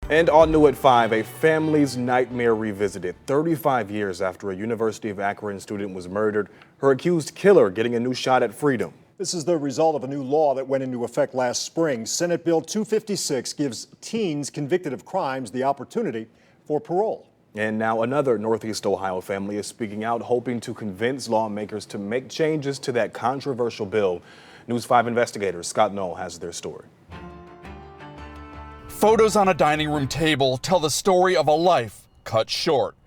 And on New at 5, a family's nightmare revisited. 35 years after a University of Akron student was murdered, her accused killer getting a new shot at freedom. This is the result of a new law that went into effect last spring. Senate Bill 256 gives teens convicted of crimes the opportunity for parole. And now another Northeast Ohio family is speaking out, hoping to convince lawmakers to make changes to that controversial bill. News 5 investigator Scott Knoll has their story. Photos on a dining room table tell the story of a life cut short.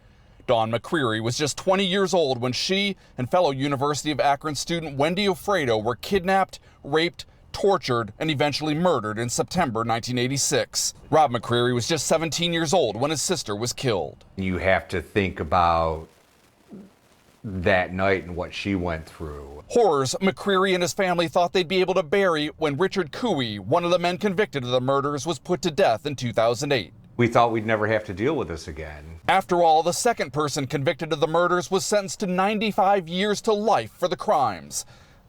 Dawn McCreary was just 20 years old when she and fellow University of Akron student Wendy Ofredo were kidnapped, raped, tortured, and eventually murdered in September 1986. Rob McCreary was just 17 years old when his sister was killed. You have to think about that night and what she went through. Horrors McCreary and his family thought they'd be able to bury when Richard Cooey, one of the men convicted of the murders, was put to death in 2008. We thought we'd never have to deal with this again. After all, the second person convicted of the murders was sentenced to 95 years to life for the crimes.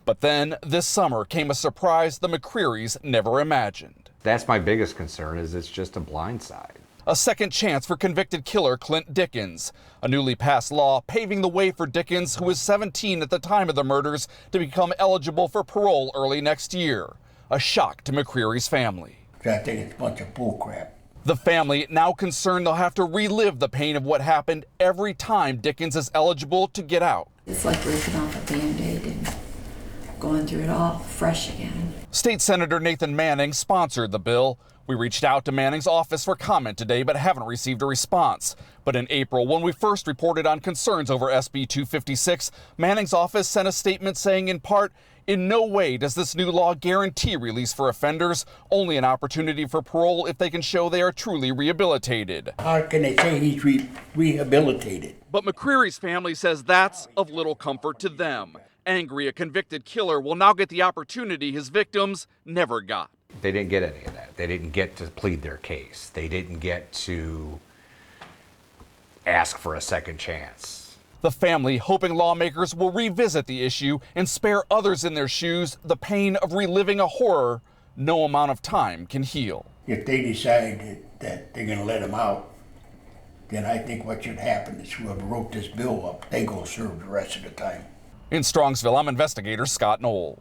But then this summer came a surprise the McCrearys never imagined. That's my biggest concern, is it's just a blindside. A second chance for convicted killer Clint Dickens. A newly passed law paving the way for Dickens, who was 17 at the time of the murders, to become eligible for parole early next year. A shock to McCreary's family. I think it's a bunch of bullcrap. The family now concerned they'll have to relive the pain of what happened every time Dickens is eligible to get out. It's like ripping off a Band-Aid and going through it all fresh again. State Senator Nathan Manning sponsored the bill. We reached out to Manning's office for comment today, but haven't received a response. But in April, when we first reported on concerns over SB 256, Manning's office sent a statement saying, in part, in no way does this new law guarantee release for offenders, only an opportunity for parole if they can show they are truly rehabilitated. How can they say he's rehabilitated? But McCreary's family says that's of little comfort to them. Angry, a convicted killer will now get the opportunity his victims never got. They didn't get any of that. They didn't get to plead their case. They didn't get to ask for a second chance. The family hoping lawmakers will revisit the issue and spare others in their shoes the pain of reliving a horror no amount of time can heal. If they decide that they're going to let him out, then I think what should happen is whoever wrote this bill up, they go serve the rest of the time. In Strongsville, I'm investigator Scott Knoll.